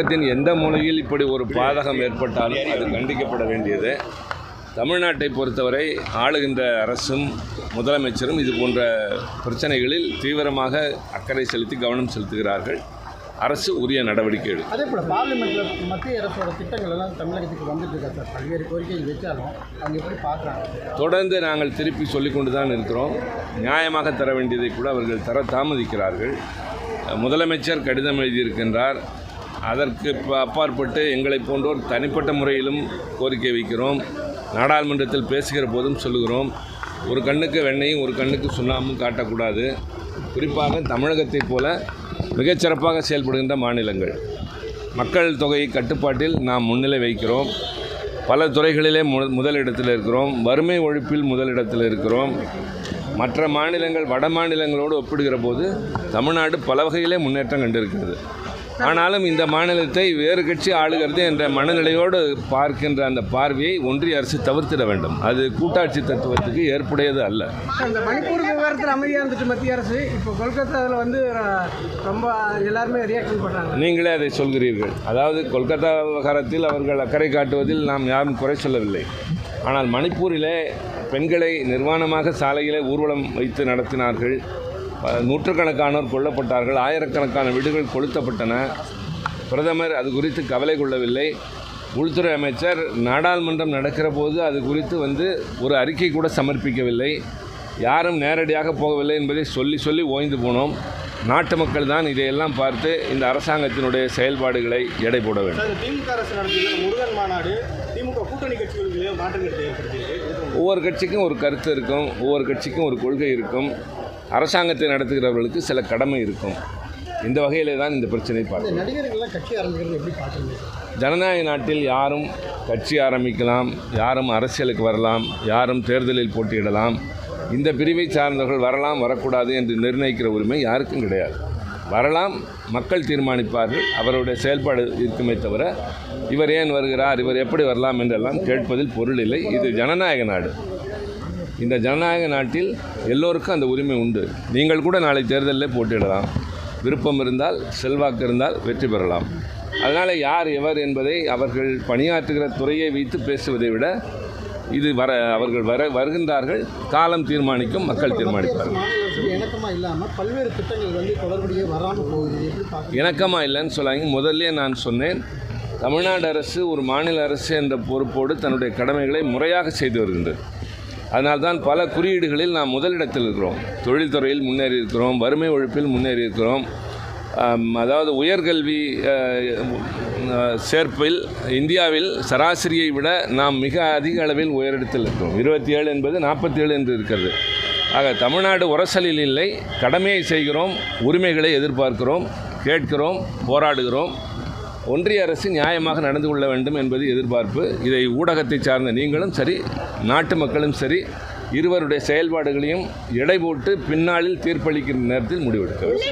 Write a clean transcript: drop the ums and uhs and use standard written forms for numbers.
உலகத்தின் எந்த மூலையில் இப்படி ஒரு பாதகம் ஏற்பட்டாலும் அது கண்டிக்கப்பட வேண்டியது. தமிழ்நாட்டை பொறுத்தவரை ஆளுகின்ற அரசும் முதலமைச்சரும் இது போன்ற பிரச்சனைகளில் தீவிரமாக அக்கறை செலுத்தி கவனம் செலுத்துகிறார்கள். அரசு உரிய நடவடிக்கை எடுக்கும். அதே போல் பார்லிமெண்ட்டில் மத்திய அரசோட திட்டங்கள் எல்லாம் தமிழகத்துக்கு வந்துட்டு இருக்கா சார்? பல்வேறு கோரிக்கைகள் வச்சாலும் அவங்க எப்படி பார்க்குறாங்க? தொடர்ந்து நாங்கள் திருப்பி சொல்லிக் கொண்டு தான் இருக்கிறோம். நியாயமாக தர வேண்டியதை கூட அவர்கள் தர தாமதிக்கிறார்கள். முதலமைச்சர் கடிதம் எழுதியிருக்கின்றார். அதற்கு அப்பாற்பட்டு எங்களை போன்றோர் தனிப்பட்ட முறையிலும் கோரிக்கை வைக்கிறோம். நாடாளுமன்றத்தில் பேசுகிற போதும் சொல்லுகிறோம், ஒரு கண்ணுக்கு வெண்ணையும் ஒரு கண்ணுக்கு சுண்ணாமும் காட்டக்கூடாது. குறிப்பாக தமிழகத்தைப் போல மிகச்சிறப்பாக செயல்படுகின்ற மாநிலங்கள், மக்கள் தொகை கட்டுப்பாட்டில் நாம் முன்னிலை வைக்கிறோம். பல துறைகளிலே முதலிடத்தில் இருக்கிறோம். வறுமை ஒழிப்பில் முதலிடத்தில் இருக்கிறோம். மற்ற மாநிலங்கள் வட மாநிலங்களோடு ஒப்பிடுகிற போது தமிழ்நாடு பல வகையிலே முன்னேற்றம் கண்டிருக்கிறது. ஆனாலும் இந்த மாநிலத்தை வேறு கட்சி ஆளுகிறது என்ற மனநிலையோடு பார்க்கின்ற அந்த பார்வையை ஒன்றிய அரசு தவிர்த்திட வேண்டும். அது கூட்டாட்சி தத்துவத்துக்கு ஏற்புடையது அல்ல. இந்த மணிப்பூர் விவகாரத்தில் அமைதியாக இருந்துச்சு மத்திய அரசு. இப்போ கொல்கத்தாவில் ரொம்ப எல்லாருமே ரியாக்ஷன் பண்ணுறாங்க. நீங்களே அதை சொல்கிறீர்கள். அதாவது கொல்கத்தா விவகாரத்தில் அவர்கள் அக்கறை காட்டுவதில் நாம் யாரும் குறை சொல்லவில்லை. ஆனால் மணிப்பூரிலே பெண்களை நிர்வாணமாக சாலையிலே ஊர்வலம் வைத்து நடத்தினார்கள். நூற்றுக்கணக்கானோர் கொல்லப்பட்டார்கள். ஆயிரக்கணக்கான வீடுகள் கொளுத்தப்பட்டன. பிரதமர் அது குறித்து கவலை கொள்ளவில்லை. உள்துறை அமைச்சர் நாடாளுமன்றம் நடக்கிற போது அது குறித்து ஒரு அறிக்கை கூட சமர்ப்பிக்கவில்லை. யாரும் நேரடியாக போகவில்லை என்பதை சொல்லி ஓய்ந்து போனோம். நாட்டு மக்கள் தான் இதையெல்லாம் பார்த்து இந்த அரசாங்கத்தினுடைய செயல்பாடுகளை எடை போட வேண்டும். திமுக அரசு நடத்திய முருகன் மாநாடு திமுக கூட்டணி கட்சிகளுக்கு மாற்றங்களை ஏற்படுத்தியிருக்கு. ஒவ்வொரு கட்சிக்கும் ஒரு கருத்து இருக்கும், ஒவ்வொரு கட்சிக்கும் ஒரு கொள்கை இருக்கும். அரசாங்கத்தை நடத்துகிறவர்களுக்கு சில கடமை இருக்கும். இந்த வகையிலே தான் இந்த பிரச்சனை பார்க்கணும். நடிகர்கள்லாம் கட்சி ஆரம்பிக்கிறது எப்படி பார்க்குறீங்க? ஜனநாயக நாட்டில் யாரும் கட்சி ஆரம்பிக்கலாம், யாரும் அரசியலுக்கு வரலாம், யாரும் தேர்தலில் போட்டியிடலாம். இந்த பிரிவை சார்ந்தவர்கள் வரலாம் வரக்கூடாது என்று நிர்ணயிக்கிற உரிமை யாருக்கும் கிடையாது. வரலாம், மக்கள் தீர்மானிப்பார்கள். அவருடைய செயல்பாடு இருக்குமே தவிர இவர் ஏன் வருகிறார், இவர் எப்படி வரலாம் என்றெல்லாம் கேட்பதில் பொருள் இல்லை. இது ஜனநாயக நாடு. இந்த ஜனநாயக நாட்டில் எல்லோருக்கும் அந்த உரிமை உண்டு. நீங்கள் கூட நாளை தேர்தலில் போட்டியிடலாம். விருப்பம் இருந்தால், செல்வாக்கு இருந்தால் வெற்றி பெறலாம். அதனால் யார் எவர் என்பதை அவர்கள் பணியாற்றுகிற துறையை வைத்து பேசுவதை விட இது அவர்கள் வருகின்றார்கள், காலம் தீர்மானிக்கும், மக்கள் தீர்மானிப்பார்கள். இணக்கமாக இல்லைன்னு சொல்லாங்க. முதல்ல நான் சொன்னேன், தமிழ்நாடு அரசு ஒரு மாநில அரசு என்ற பொறுப்போடு தன்னுடைய கடமைகளை முறையாக செய்து வருகின்றது. அதனால்தான் பல குறியீடுகளில் நாம் முதலிடத்தில் இருக்கிறோம். தொழில்துறையில் முன்னேறி இருக்கிறோம், வறுமை ஒழிப்பில் முன்னேறி இருக்கிறோம். அதாவது உயர்கல்வி சேர்ப்பில் இந்தியாவில் சராசரியை விட நாம் மிக அதிக அளவில் உயரிடத்தில் இருக்கிறோம். 27 என்பது 47 என்று இருக்கிறது. ஆக தமிழ்நாடு உரசலில் இல்லை, கடமையை செய்கிறோம், உரிமைகளை எதிர்பார்க்கிறோம், கேட்கிறோம், போராடுகிறோம். ஒன்றிய அரசு நியாயமாக நடந்து கொள்ள வேண்டும் என்பது எதிர்பார்ப்பு. இதை ஊடகத்தை சார்ந்த நீங்களும் சரி, நாட்டு மக்களும் சரி, இருவருடைய செயல்பாடுகளையும் எடை போட்டு பின்னாளில் தீர்ப்பளிக்கிற நேரத்தில் முடிவெடுக்க வேண்டும்.